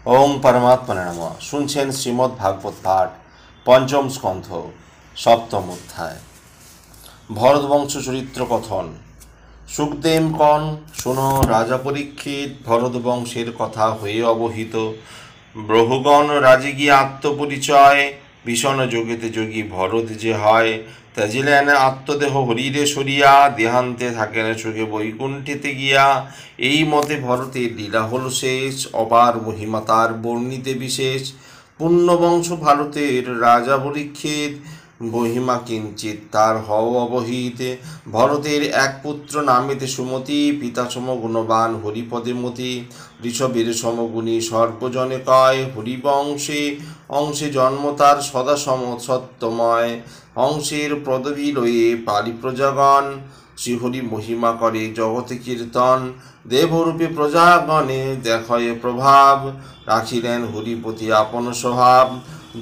ওং পরমাত্মনে নমঃ। শুনছেন শ্রীমদ্ ভাগবত পাঠ, পঞ্চম স্কন্ধ, সপ্তম অধ্যায়। ভরতবংশ চরিত্র কথন। সুখদেব কন, শোনো রাজা পরীক্ষিত, ভরতবংশের কথা হয়ে অবহিত। বহুগণ রাজে গিয়ে আত্মপরিচয়, ভীষণ যোগেতে যোগী ভরত যে হয়। ত্যাজিলেন আত্মদেহ হরিরে সরিয়া, দেহান্তে থাকেন সুখে বৈকুণ্ঠেতে গিয়া। এই মতে ভরতের লীলা হল শেষ, অপার মহিমা তার বর্ণিতে বিশেষ। পুণ্যবংশ ভারতের রাজা পরীক্ষিত, মহিমা কিঞ্চিত তার হও অবহিত। ভরতের এক পুত্র নামেতে সুমতি, পিতা সম গুণবান হরিপদে মতি। ঋষভের সমগুণী সর্বজনে কয়, হরিবংশে অংশে জন্ম তার সদা সম সত্যময়। অংশের পদবী লয়ে পালি প্রজাগণ, শ্রীহরি মহিমা করে জগতে কীর্তন। দেবরূপে প্রজাগণে দেখয়ে প্রভাব, রাখিলেন হরিপতি আপন স্বভাব।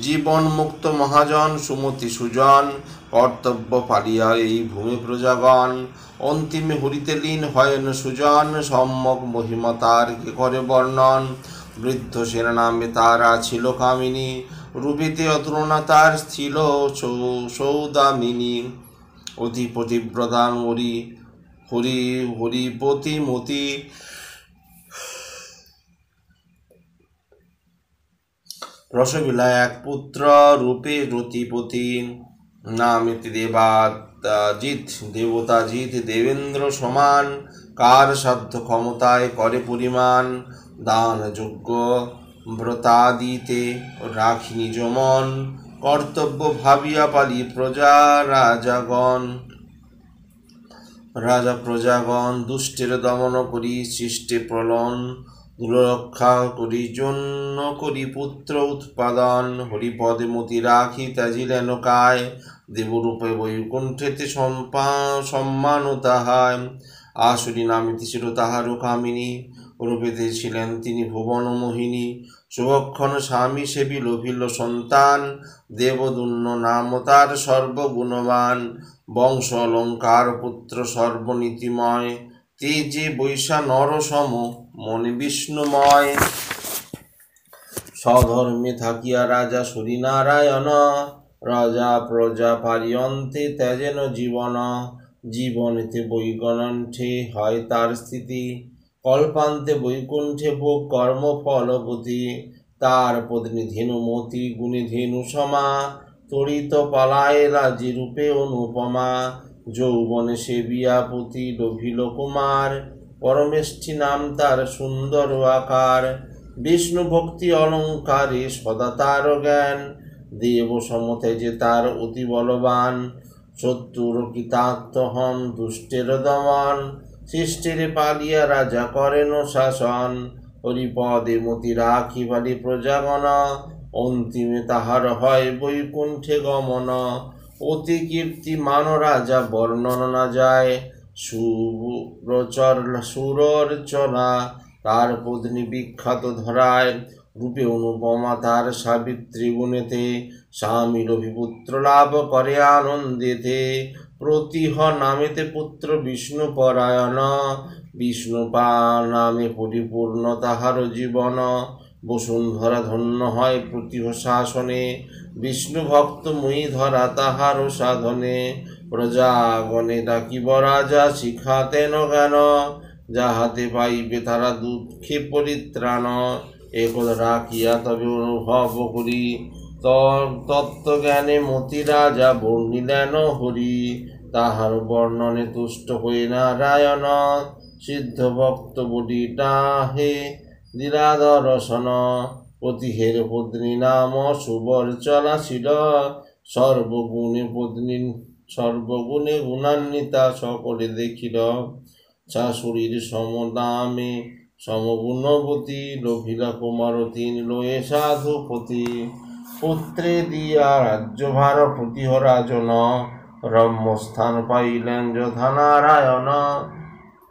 জীবন মুক্ত মহাজন সুমতি সুজন, কর্তব্য পালিয়া এই ভূমি প্রজাগণ। অন্তিমে হরিতে লীন হয়েন সুজন, সম্যক মহিমা তার কে করে বর্ণন। বৃদ্ধ সেনা নামে তারা ছিল কামিনী, রূপেতে অতুলনা তার ছিল সৌদামিনী। অতি পতিব্রতান হরিপতি মতি, রসবিলা এক পুত্র রূপে রতিপতি। নামেতে দেবতাজিৎ দেবেন্দ্র সমান, কার সাধ্য ক্ষমতায় করে পরিমাণ। দান যোগ্য ব্রতাদিতে রাখি নিজ মন, কর্তব্য ভাবিয়া পালি রাজা প্রজাগণ। দুষ্টের দমন করি সৃষ্টে প্রলন, দুরক্ষা করি জন্য করি পুত্র উৎপাদন। হরিপদে মতি রাখি ত্যাজিলেন কায়, দেবরূপে বৈকুণ্ঠেতে সম্মান তাহায়। আসুরি নামিতে ছিল তাহারও কামিনী, রূপেতে ছিলেন তিনি ভুবন মোহিনী। শুভক্ষণ স্বামী সেবী লোভিল সন্তান, দেবদুন্ন নাম তার সর্বগুণবান। বংশ অলঙ্কার পুত্র সর্বনীতিময়, তেজে বৈশা নর সম মনে বিষ্ণুময়। স্বধর্মে থাকিয়া রাজা হরিনারায়ণ, রাজা প্রজা পারিয়ন্তে ত্যাজেন জীবন। জীবনেতে বৈকুণ্ঠে হয় তার স্থিতি, কল্পান্তে বৈকুণ্ঠে ভোগ কর্ম ফলবতী। তার পত্নী ধেনুমতি গুণে ধেনু সমা, তড়িত পালায় রাজি রূপে অনুপমা। যৌবনে সেবিয়া পতি লোভিল কুমার, পরমেষ্ঠী নাম তার সুন্দর আকার। বিষ্ণু ভক্তি অলঙ্কারে সদা তার জ্ঞান, দেব সমতেজে তার অতি বলবান। শত্রুর কৃতার্থ হন দুষ্টের দমন, শিষ্টের পালিয়া রাজা করেন শাসন। হরিপদে মতি রাখি বালি প্রজাগণ, অন্তিমে তাহার হয় বৈকুণ্ঠে গমন। অতি কীর্তিমান রাজা বর্ণন না যায়, সুরচনা তার পত্নী বিখ্যাত ধরায়। রূপে অনুপমা তার সাবিত্রী গুণেতে, স্বামীর অভিপুত্র লাভ করে আনন্দেতে। প্রতিহ নামেতে পুত্র বিষ্ণু পরায়ণ, বিষ্ণুপা নামে পরিপূর্ণ তাহার জীবন। বসুন্ধরা ধন্য হয় প্রতিহ শাসনে, বিষ্ণু ভক্ত মই ধরা তাহার সাধনে। প্রজাগণে ডাকিব রাজা শিখাতেন জ্ঞান, যাহাতে পাইবে তারা দুঃখে পরিত্রাণ। একথা রাখিয়া তবে অনুভব করি, তত্ত্বজ্ঞানে মতি রাজা বর্ণিলেন হরি। তাহার বর্ণনে তুষ্ট হয়ে নারায়ণ, সিদ্ধ ভক্ত বলি ডাহে দিলা দর্শন। পতিহের পত্নী নাম সুবর্চনা ছিল, সর্বগুণে গুণান্বিতা সকলে দেখিল। শাশুড়ির সমনামে সমগুণবতী, লোভিলা কুমারতী লয়ে সাধুপতি। পুত্রে দিয়া রাজ্যভার প্রতিহ রাজন, রম্যস্থান পাইলেন যথা নারায়ণ।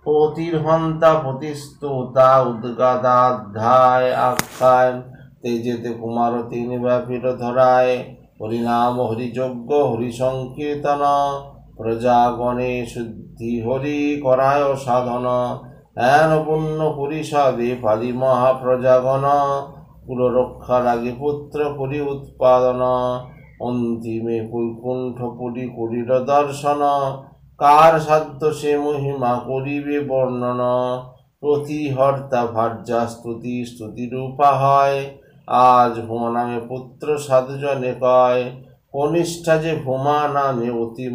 পতির হন্তা পতিস্তুতা উদ্গাদাধ্যায় আখ্যায়, তেজেতে কুমারতী ব্যাপীর ধরায়। হরিনাম হরিযজ্ঞ হরি সংকীর্তন, প্রজাগণে শুদ্ধি হরি করায় সাধন। হেন পুণ্য পরিষদে পালি মহাপ্রজাগণ, কুল রক্ষার আগে পুত্র করি উৎপাদন, অন্তিমে বৈকুণ্ঠপুরী করিল দর্শন, কার সাধ্য সে মহিমা করিবে বর্ণন, প্রতিহর্তা ভার্যা স্তুতি স্তুতিরূপা হয়, আজ ভূমা নামে পুত্র সাধুজনে কয়, কনিষ্ঠা যে ভূমা নামে অতি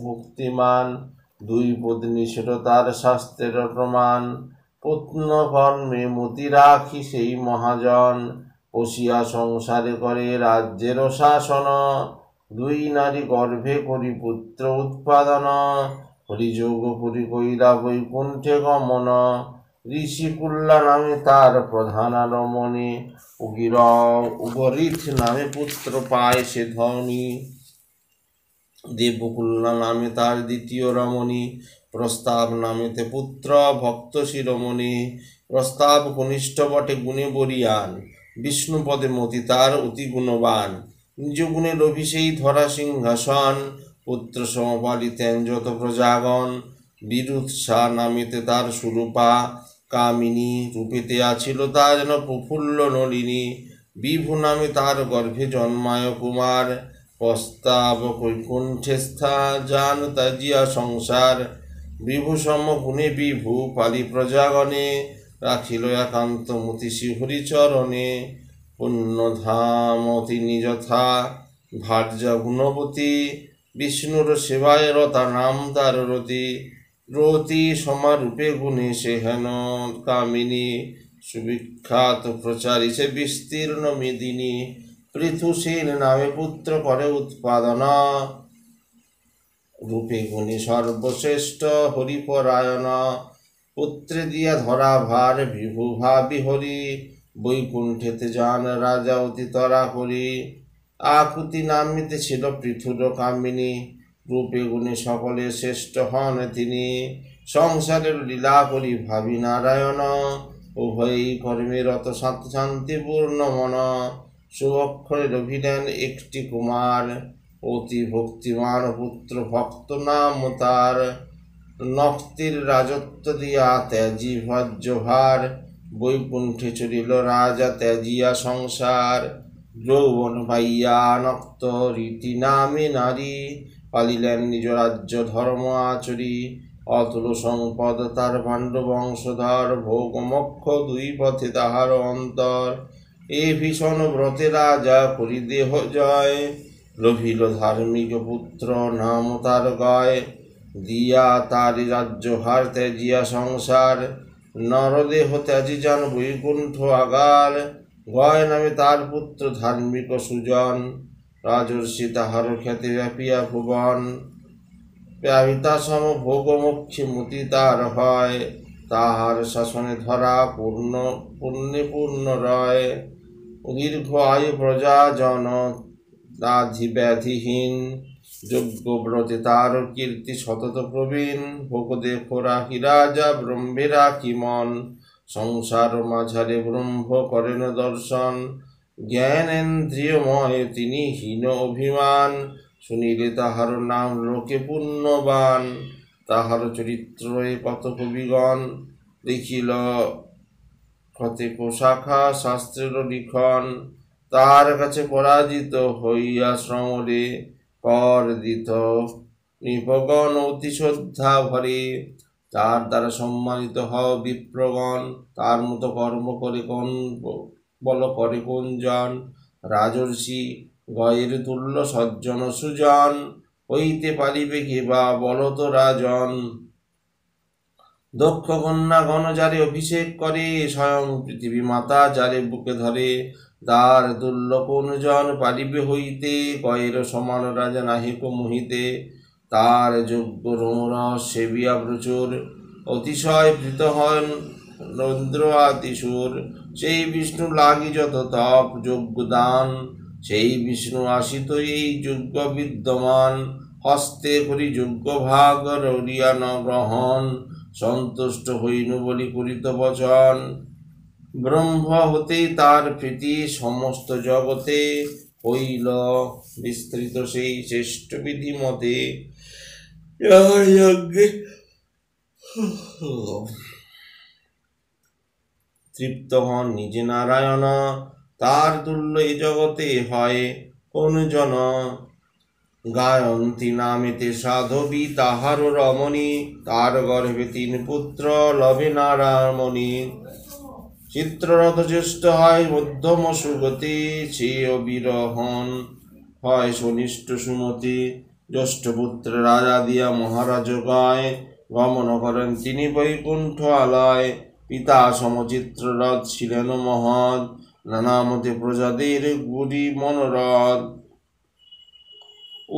ভক্তিমান, দুই পত্নী ছিল তার শাস্ত্রের প্রমাণ, পুত্ন কর্মে মতি রাখি সেই মহাজন, বসিয়া সংসারে করে রাজ্যের শাসন, দুই নারী গর্ভে করি পুত্র উৎপাদন, হরিযোগ পুরী কইরা বৈকুণ্ঠে গমন, ঋষিকুল্লা নামে তার প্রধান রমণী, উগরিথ নামে পুত্র পায় সে ধনী, দেবকুল্লা নামে তার দ্বিতীয় রমণী, প্রস্তাব নামেতে পুত্র ভক্ত শিরোমণি, প্রস্তাব কনিষ্ঠ বটে গুণে বরিয়ান, বিষ্ণুপদে মতি তার অতি গুণবান, নিজ গুণে লোভী সেই ধরা সিংহাসন, পুত্র সমপালিতেন যত প্রজাগণ, বিরুৎসা নামেতে তার সুরূপা, কামিনী রূপেতে আছিল তা যেন প্রফুল্ল নলিনী, বিভু নামে তার গর্ভে জন্মায় কুমার, প্রস্তাব কৈকুণ্ঠে স্থা জান তাজিয়া সংসার, বিভু সম গুণে বিভু পালি প্রজাগণে, রাখিল একান্ত মতি শ্রীহরিচরণে, পুণ্যধাম তিনি যথা ভার্যা গুণবতী, বিষ্ণুর সেবায় রতা নাম তার রতি, রতি সমারূপে গুণে সে হেন কামিনী, সুবিখ্যাত প্রচারী সে বিস্তীর্ণ মেদিনী, পৃথুসেন নামে পুত্র করে উৎপাদন, রূপে গুণী সর্বশ্রেষ্ঠ হরিপরায়ণ, পুত্রে দিয়া ধরা ভার বিভু ভাবি হরি, বৈকুণ্ঠেতে যান রাজা অতি তরা করি, আকুতি নামিতে ছিল পৃথুর কামিনী, রূপে গুণে সকলে শ্রেষ্ঠ হন তিনি, সংসারের লীলা করি ভাবি নারায়ণ, উভয়ই কর্মে রত শান্তিপূর্ণ মন, সুঅক্ষরে রভিলেন একটি কুমার, অতি ভক্তিমান পুত্র ভক্ত নাম তার, নক্তির রাজত্ব দিয়া ত্যাজি ভার, বৈকুণ্ঠে চলিল রাজা ত্যাজিয়া সংসার, যৌবন পাইয়া নক্ত রীতি নামে নারী, পালিলেন নিজ রাজ্য ধর্ম আচরি, অতুল সম্পদ তার পাণ্ড বংশধর, ভোগ মোক্ষ দুই পথে তাহার অন্তর, এ ভীষণ ব্রতে রাজা করি দেহ জয়, লোভিল ধার্মিক পুত্র নাম তার গয়, দিয়া তারি রাজ্য হার ত্যাজিয়া সংসার, নরদেহ ত্যাজি যান বৈকুণ্ঠ আগার, গয় নামে তার পুত্র ধার্মিক সুজন, রাজর্ষি তাহার খ্যাতি ব্যাপিয়া ভুবন, পিতা সম ভোগ মোক্ষে মতি তার হয়, তাহার শাসনে ধরা পুণ্যে পূর্ণ রয়, দীর্ঘ আয়ু প্রজা জন দাধি ব্যাধিহীন, যজ্ঞব্রতে তার কীর্তি সতত প্রবীণ, ভোগ দেখো রাখি রাজা ব্রহ্মে রাখি মন, সংসার মাঝারে ব্রহ্ম করেন দর্শন, জ্ঞানেন্দ্রিয়ময় তিনি হীন অভিমান, শুনিলে তাহার নাম লোকে পুণ্যবান, তাহার চরিত্র কত কবিগণ, দেখিল কতেক শাখা শাস্ত্রের লিখন, তার কাছে পরাজিত হইয়া শ্রমরে, কর দিত নিপগণ অতি শ্রদ্ধা ভরে, তার দ্বারা সম্মানিত হও বিপ্রগণ, তার মতো কর্ম করে কোন বল করে কোন জন, রাজর্ষি গয়ের তুল্য সজ্জন সুজন, হইতে পারিবে কে বা বলত রাজন, দক্ষ কন্যাগণ যারে অভিষেক করে, স্বয়ং পৃথিবী মাতা যারে বুকে ধরে, তার তুল্য কোন জন পারিবে হইতে, গয়ের সমান রাজা নাহিক মোহিতে, তার যোগ্য রোমরস সেবিয়া প্রচুর, অতিশয় প্রীত হন রৌদ্র আতিসুর, সেই বিষ্ণু লাগি যত তপ যোগ্য দান, সেই বিষ্ণু আসিত এই যোগ্য বিদ্যমান, হস্তে করি যোগ্য ভাগ রৌরিয়া ন গ্রহণ, সন্তুষ্ট হইনু বলি করিত বচন, ব্রহ্ম হতেই তার প্রীতি সমস্ত জগতে, হইল বিস্তৃত সেই শ্রেষ্ঠ বিধি মতে, যজ্ঞে তৃপ্ত হন নিজে নারায়ণ, তার তুল্য এ জগতে হয় কোন জন। গায়ন্তী নামেতে সাধবী তাহার রমণী, তার গর্ভে 3 পুত্র লবে নারায়ণী। চিত্ররথ জ্যেষ্ঠ হয় মধ্যম সুগতি, চেয় বিরহণ হয় শনিষ্ঠ সুমতি। জ্যেষ্ঠ পুত্র রাজা দিয়া মহারাজ গায়, গমন করেন তিনি বৈকুণ্ঠ আলয়। পিতা সমচিত্ররথ ছিলেন মহৎ, নানামতে প্রজাদের গুরি মনোরথ।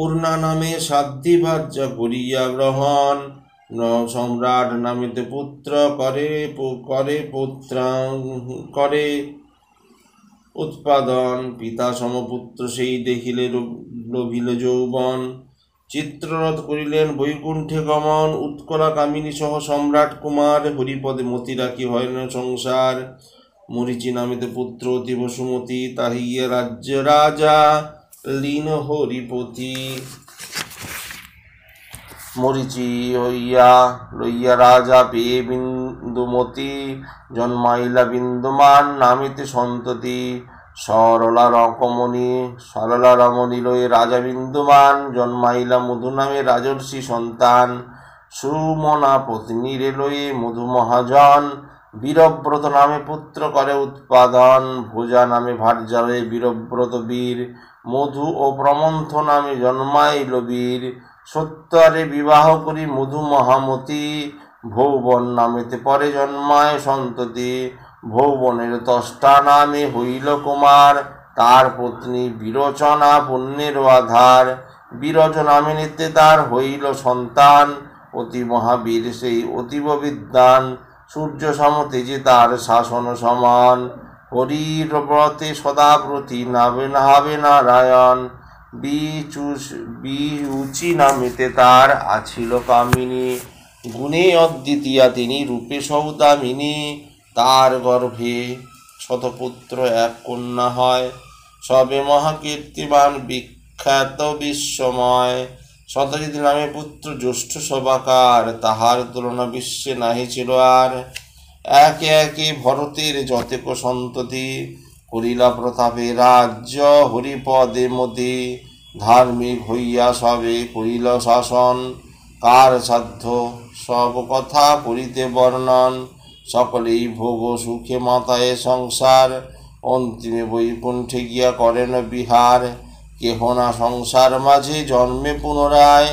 উর্ণা নামে সাধ্যি ভাজ্যা করিয়া গ্রহণ, সম্রাট নামেতে পুত্র করে উৎপাদন। পিতা সমপুত্র সেই দেখিলে লোভিল যৌবন, চিত্ররথ করিলেন বৈকুণ্ঠে গমন। উৎকলা কামিনী সহ সম্রাট কুমার, হরিপদে মতি রাখি হয় না সংসার। মরিচি নামেতে পুত্র অতীব সুমতি, তাহিয়া রাজ্য রাজা লীন হরিপতি। মরিচি লইয়া রাজা পেয়ে বিন্দুমতি, জন্মাইলা বিন্দুমান নামেতে সন্ততি। সরলা রমণী লয়ে রাজা বিন্দুমান, জন্মাইলা মধু নামে রাজর্ষি সন্তান। সুমনা পত্নীরে লয়ে মধু মহাজন, বীরব্রত নামে পুত্র করে উৎপাদন। ভোজা নামে ভার্যা লয়ে বীরব্রত বীর, মধু ও প্রমন্থ নামে জন্মাইল বীর। সত্তরে বিবাহ করি মধু মহামতি, ভৌবন নামেতে পরে জন্মায় সন্ততি। ভৌবনের ত্বষ্টা নামে হইল কুমার, তার পত্নী বিরোচনা পুণ্যের আধার। বিরজ নামে নিতে তার হইল সন্তান, অতি মহাবীর সেই অতীব বিদ্বান। সূর্য সমতেজে তার শাসন সমান, হরির ব্রতে সদা প্রতি নাবে নারায়ণ। বিউচি নামেতে তার আছিল কামিনী, গুণে অদ্বিতীয়া তিনি রূপে সৌদামিনী। তার গর্ভে শতপুত্র 1 কন্যা হয়, সবে মহাকীর্তিমান বিখ্যাত বিশ্বময়। শতজিৎ নামে পুত্র জ্যেষ্ঠ সবাকার, তাহার তুলনা বিশ্বে নাহি ছিল আর। একে একে ভরতের যতেক সন্ততি, করিলা প্রতাপে রাজ্য হরিপদে মতি। ধার্মিক হইয়া সবে করিল শাসন, কার সাধ্য সব কথা করিতে বর্ণন। সকলেই ভোগ সুখে মাতায় সংসার, অন্তিমে বৈকুণ্ঠে গিয়া করেন বিহার। কেহ না সংসার মাঝে জন্মে পুনরায়,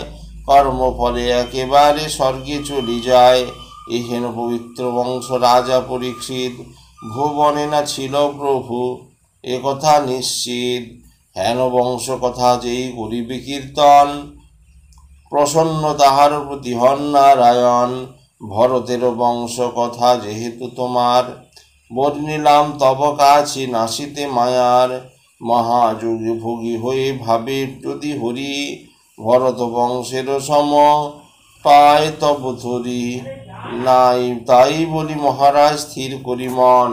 কর্মফলে একেবারে স্বর্গে চলি যায়। এহেন পবিত্র বংশ রাজা পরীক্ষিত, ভুবনে না ছিল প্রভু একথা নিশ্চিত। হেন বংশ কথা যেই করিবে কীর্তন, প্রসন্ন তাহার প্রতি হন নারায়ণ। ভরতের বংশ কথা যেহেতু তোমার, বর্ণিলাম তব কাছে নাসিতে মায়ার। মহাযোগী ভোগী হয়ে ভাবে যদি হরি, ভরত বংশের সম পায় তব ধরি। নাই তাই বলি মহারাজ স্থির করি মন,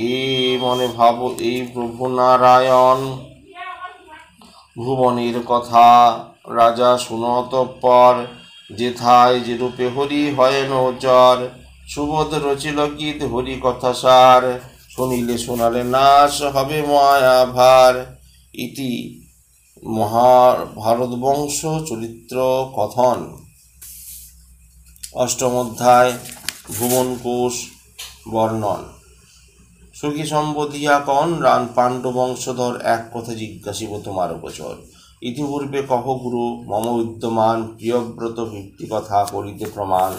এ মনে ভাব এই প্রভু নারায়ণ। ভুবনের কথা রাজা শুনত পর, যেথায় যেরূপে হরি হয় নচর। সুবোধ রচিল গীত হরি কথা সার, শুনিলে শোনালে নাশ হবে মায়া ভার। ইতি মহাভারত বংশ চরিত্র কথন। অষ্টম অধ্যায় ভুবনকোষ বর্ণন। সখী সম্বোধিয়া কন পাণ্ডব বংশধর, এক কথা জিজ্ঞাসিব তোমার গোচর। ইতিপূর্বে কহ গুরু মম বিদ্যমান, প্রিয়ব্রত ভিত্তি কথা করিতে প্রমাণ।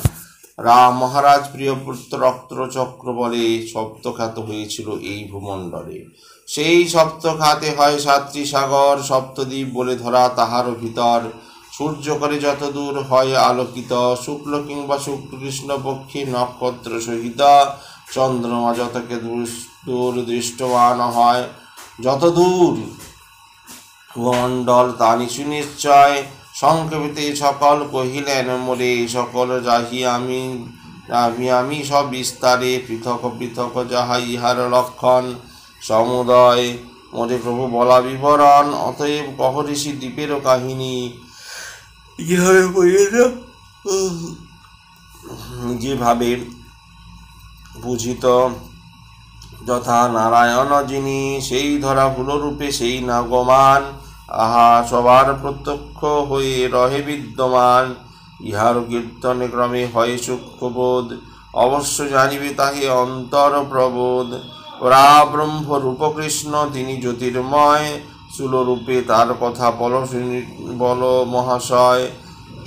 রাম মহারাজ প্রিয়ব্রত রক্তচক্র বলে, সপ্তখ্যাত হয়েছিল এই ভূমণ্ডলে। সেই সপ্তখ্যাতে হয় 7টি সাগর, সপ্তদ্বীপ বলে ধরা তাহারও ভিতর। সূর্য করে যত দূর হয় আলোকিত, শুক্ল কিংবা শুক্ল কৃষ্ণ পক্ষী নক্ষত্র সহিত। চন্দ্রমা যতকে দূর দৃষ্টবান হয়, যত দূর ভূমণ্ডল তানি সুনিশ্চয়। সংক্ষেপে সকল কহিলেন মোরে, সকল যাহি আমি সব বিস্তারে। পৃথক পৃথক যাহা ইহার লক্ষণ, সমুদয় মোরে প্রভু বলা বিবরণ। অতএব কহ ঋষি দ্বীপেরও কাহিনী, যেভাবে বুঝিত যথা নারায়ণ যিনি, সেই ধরা ফুলরূপে সেই নাগমান, আহা সবার প্রত্যক্ষ হয়ে রহে বিদ্যমান। ইহার কীর্তনে ক্রমে হয় সূক্ষ্মবোধ, অবশ্য জানিবে তাহে অন্তর প্রবোধ। পরাব্রহ্ম রূপ কৃষ্ণ তিনি জ্যোতির্ময়, স্থূলরূপে তার কথা বল মহাশয়।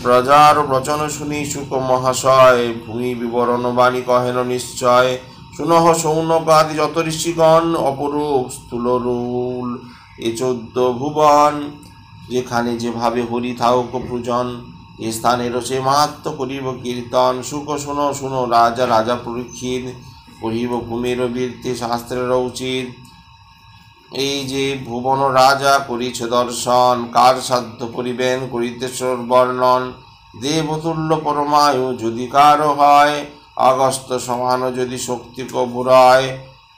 প্রজার বচন শুনি শুক মহাশয়, ভূমি বিবরণ বাণী কহেন নিশ্চয়। শুনহ সৌনক আদি যত ঋষিগণ, অপরূপ স্থূলরূল এ 14 ভুবন। যেখানে যেভাবে হরি থাউক পূজন, এ স্থানেরও সে মাহাত্ম করিব কীর্তন। শুক শুনো শুনো রাজা রাজা পরীক্ষিত, করিব ভূমির বীরতে শাস্ত্রের উচিত। এই যে ভুবন রাজা করিছে দর্শন, কার সাধ্য করিবেন করিতেশ্বর বর্ণন। দেবতুল্য পরমায়ু যদি কারো হয়, আগস্ত সমান যদি শক্তি কবুরয়।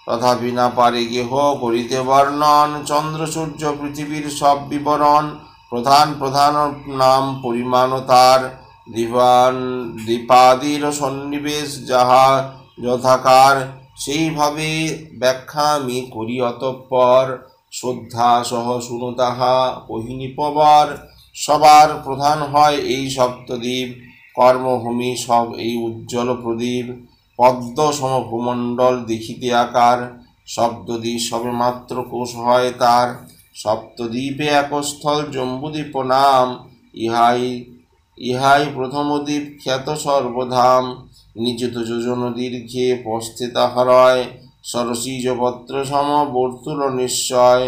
তথাপি না পারে গেহ করিতে বর্ণন, চন্দ্র সূর্য পৃথিবীর সব বিবরণ। প্রধান প্রধান নাম পরিমাণ তার, দ্বীপাদির সন্নিবেশ যাহা যথাকার। সেইভাবে ব্যাখ্যা আমি করি অতঃপর, শ্রদ্ধা সহ শুনো তাহা কহিনী পবার। সবার প্রধান হয় এই সপ্তদ্বীপ, কর্মভূমি সব এই উজ্জ্বল প্রদীপ। পদ্ম সম ভূমণ্ডল দেখিতে আকার, সপ্তদ্বীপ সবে মাত্র কোষ হয় তার। সপ্তদ্বীপে একস্থল জম্বুদ্বীপ নাম, ইহাই প্রথম দ্বীপ খ্যাত সর্বধাম। নিযুত যোজন দীর্ঘে পস্থে তাহারয়, সরসীজ পত্র সম বর্তুল নিশ্চয়।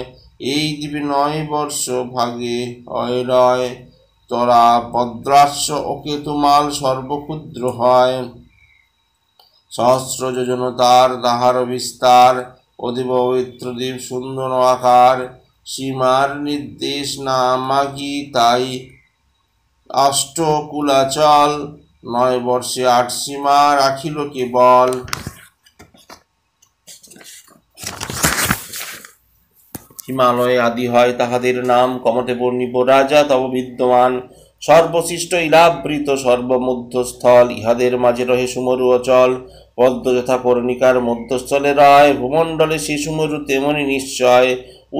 এই দ্বীপে 9 বর্ষ ভাগে হয় রয়, তরা ভদ্রাস্য ও কেতুমাল সর্বক্ষুদ্র হয়। সহস্র যোজন তার তাহার বিস্তার, অতীব পবিত্র দ্বীপ সুন্দর আকার। সীমার নির্দেশ না মাগি তাই অষ্টকুলাচল, 9 বর্ষে 8 সীমা রাখিল কেবল। হিমালয়ে আদি হয় তাহাদের নাম, কমতে বর্ণিব রাজা তব বিদ্যমান। সর্বশিষ্ট ইলাবৃত সর্বমধ্যস্থল, ইহাদের মাঝে রহে সুমরু অচল। পদ্ম যথা কর্ণিকার মধ্যস্থলে রয়, ভূমণ্ডলে সে সুমরু তেমনি নিশ্চয়।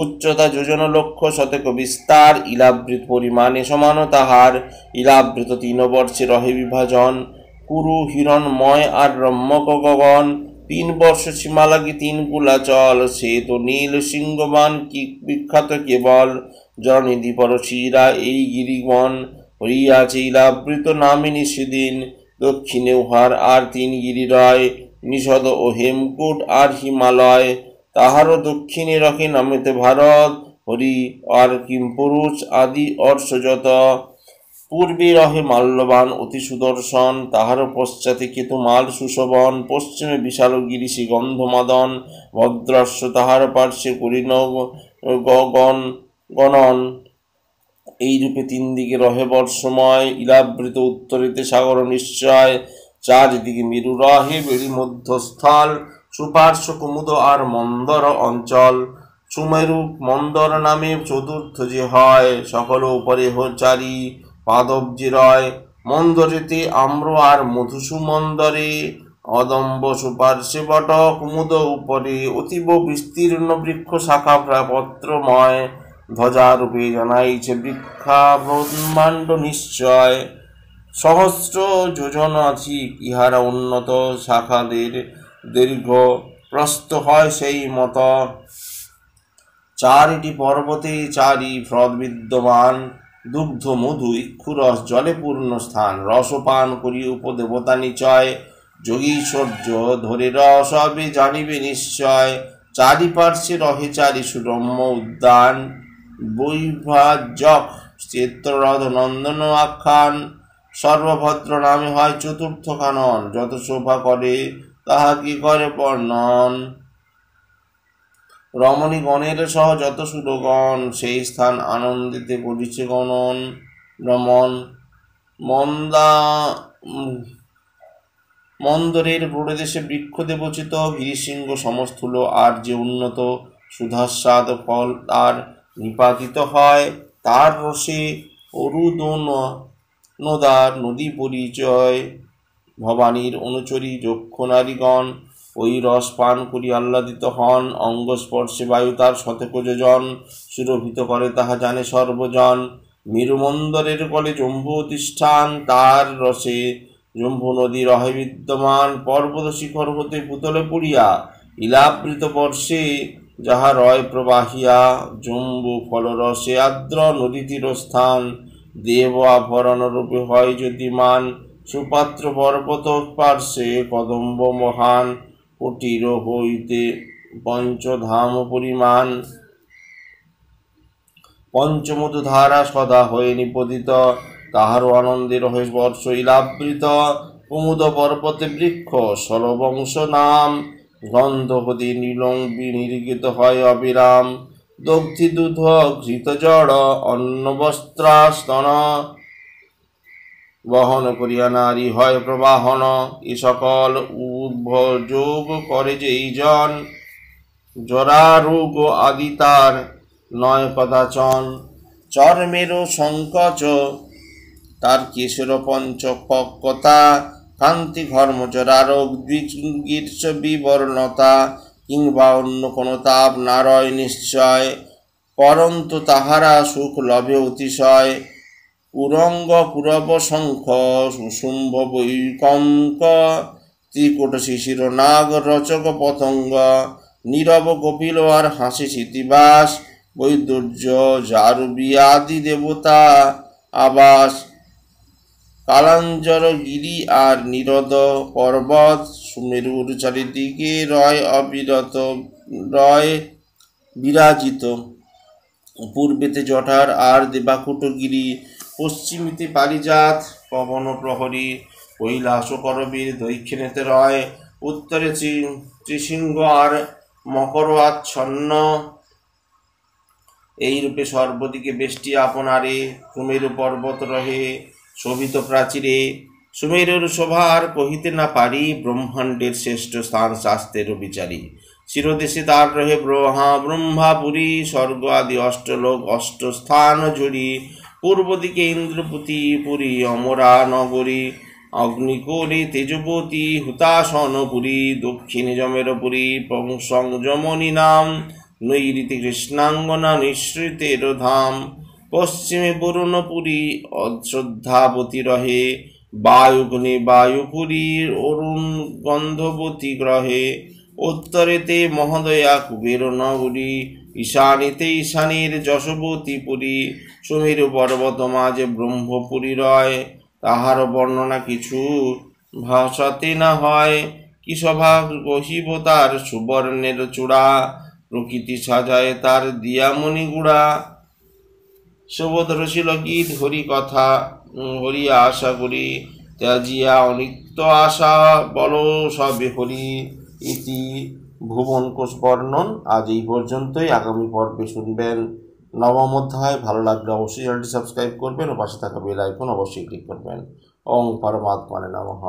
উচ্চতা যোজন লক্ষ শতক বিস্তার, ইলাবৃত পরিমাণে সমান তাহার। ইলাবৃত 3 বর্ষে রহে বিভাজন, কুরু হিরণময় আর রম্যক গগন। 3 বর্ষ সীমা লাগি 3 কুলাচল, সে তো নীল সিংহবান কি বিখ্যাত কেবল। জলনিধি পরশিরা এই গিরিবন, হইয়াছে ইলাবৃত নামিনী সেদিন। দক্ষিণে উহার আর 3 গিরি রয়, নিষদ ও হেমকূট আর হিমালয়। তাহারও দক্ষিণে রহে নামেতে ভারত, হরি আর কিম্পুরুষ আদি অর্শ যত। পূর্বে রহে মাল্যবান অতি সুদর্শন, তাহার পশ্চাতে কেতুমাল সুশোভন। পশ্চিমে বিশাল গিরিশি গন্ধমাদন, ভদ্রাস্য তাহার পার্শ্বে করিন গণন। এইরূপে 3 দিকে রহে বর্ষময়, ইলাবৃত উত্তরেতে সাগর নিশ্চয়। 4 দিকে মেরু রহে বেড়ি মধ্যস্থল, সুপার্শ্ব কুমুদ আর মন্দর অঞ্চল। সুমেরু মন্দর নামে চতুর্থ যে হয়, সকল উপরে চারি পাদব্জে রয়। মন্দরেতে আম্র আর মধুসুমন্দরে, অদম্ব সুপার্শ্বে বট কুমুদ উপরে। অতীব বিস্তীর্ণ বৃক্ষ শাখা পত্রময়, ধ্বজারূপে জানাইছে বৃক্ষা ব্রহ্মাণ্ড নিশ্চয়। সহস্র যোজন আছে ইহারা উন্নত, শাখাদের দীর্ঘ প্রস্থ হয় সেই মত। 4টি পর্বতে 4ই হ্রদ বিদ্যমান, দুগ্ধ মধু ইক্ষুরস জলে পূর্ণ স্থান। রসপান করি উপদেবতা নিচয়, যোগীশ্বর্য ধরে রসবে জানিবে নিশ্চয়। 4 পার্শ্বে রহে 4 সুরম্য উদ্যান, বৈভাজক চিত্ররথ নন্দন আখ্যান। সর্বভদ্র নামে হয় চতুর্থ কানন, যত শোভা করে তাহা কি করে বর্ণন। রমণী গণের সহ যত সুরগণ, সেই স্থান আনন্দিতে করিছে গণন। রমন মন্দরের প্রদেশে বৃক্ষ দেবচিত, গিরিশৃঙ্গ সমস্থূল আর যে উন্নত। সুধাস্বাদ ফল আর নিপাতিত হয়, তার রসে অরুদনদার নদী পরিচয়। ভবানীর অনুচরী যক্ষ নারীগণ, ওই রস পান করি আহ্লাদিত হন, অঙ্গস্পর্শে বায়ু তার শতক যোজন, সুরভিত করে তাহা জানে সর্বজন। মেরুমন্দরের কলে জম্বু অধিষ্ঠান, তার রসে জম্বু নদী রহে বিদ্যমান। পর্বত শিখর হতে ভূতলে পড়িয়া, ইলাবৃত বর্ষে যাহা রয় প্রবাহিয়া, জম্বু ফলরসে আর্দ্র নদী তীরস্থান। দেব আভরণ রূপে হয় জ্যোতিমান, সুপাত্র পর্বত পার্শ্বে কদম্ব মহান। কুটির হইতে পঞ্চধাম পরিমাণ, পঞ্চমধু ধারা সদা হয়ে নিপতিত, তাহারও আনন্দের হয়ে বর্ষ ইলাবৃত। কুমুদ পর্বতে বৃক্ষ সরবংশ নাম, গন্ধ হতে নীলম্বি নির্গিত হয় অবিরাম। দগ্ধি দুধ ঘৃত জড় অন্ন বস্ত্রাস্তন, বহন করিয়া নারী হয় প্রবাহন। এ সকল উদ্ভোগ করে যেই জন, জরা রোগ আদি তার নয় কদাচন। চর্মের সংকোচ তার কেশের পঞ্চপক্কতা, কান্তি ঘর্ম জরা রোগ গ্রীষ্ম বিবর্ণতা, কিংবা অন্য কোনো তাপ না রয় নিশ্চয়। পরন্তু তাহারা সুখ লভে অতিশয়, কুরঙ্গ কুরব শঙ্খ সুশুম্ভ বৈকঙ্ক, ত্রিকূট শিশির নাগ রচক পতঙ্গ। নীরব কপিল আর হাসি স্মৃতিবাস, বৈদুর্য জারুবি আদি দেবতা আবাস। কালাঞ্জর গিরি আর নিরদ পর্বত, সুমেরুর চারিদিকে রয় অবিরত রয় বিরাজিত। পূর্বেতে জঠার আর দেবাকুটগিরি, পশ্চিমেতে পারিজাত পবন প্রহরী। কৈলাস করবীর দক্ষিণেতে রয়, উত্তরে ত্রিশৃঙ্গ আর মকর আচ্ছন্ন। এইরূপে সর্বদিকে বেষ্টি আপনারে, সুমেরু পর্বত রহে শোভিত প্রাচীরে। সুমেরুর শোভা আর কহিতে না পারি, ব্রহ্মাণ্ডের শ্রেষ্ঠ স্থান শাস্ত্রের বিচারী। শিরদেশে তার রহে ব্রহ্মাপুরী, স্বর্গ আদি অষ্টলোক অষ্টস্থান জুড়ি। পূর্ব দিকে ইন্দ্রপতি পুরী অমরা নগরী, অগ্নিকোণে তেজবতী হুতাসনপুরী। দক্ষিণে যমেরপুরী সংযমনী নাম, নৈরিতে কৃষ্ণাঙ্গনা নিঃসৃতের ধাম। পশ্চিমে বরুণপুরী অশ্রদ্ধাবতী রহে, বায়ুগুণে বায়ুপুরীর অরুণ গন্ধবতী গ্রহে। উত্তরেতে মহোদয়া কুবের নগরী, ঈশানীতে ঈশানীর যশবতী পুরী। সুমেরু পর্বত মাঝে ব্রহ্মপুরী রয়, তাহার বর্ণনা কিছু ভাষাতে না হয়। কি সভা কহিব তার সুবর্ণের চূড়া, প্রকৃতি সাজায় তার দিয়ামণি গুড়া। সুবোধ রসিল গীত হরি কথা, হরিয়া আশা করি, ত্যাজিয়া অনিত্য আশা বল সবে হরি। ইতি ভুবন কোষ বর্ণন। আজ এই পর্যন্তই, আগামী পর্বে শুনবেন নবম অধ্যায়। ভালো লাগলে অবশ্যই চ্যানেলটি সাবস্ক্রাইব করবেন ও পাশে থাকা বেল আইকন অবশ্যই ক্লিক করবেন। ওং পরমাত্মনে নমঃ।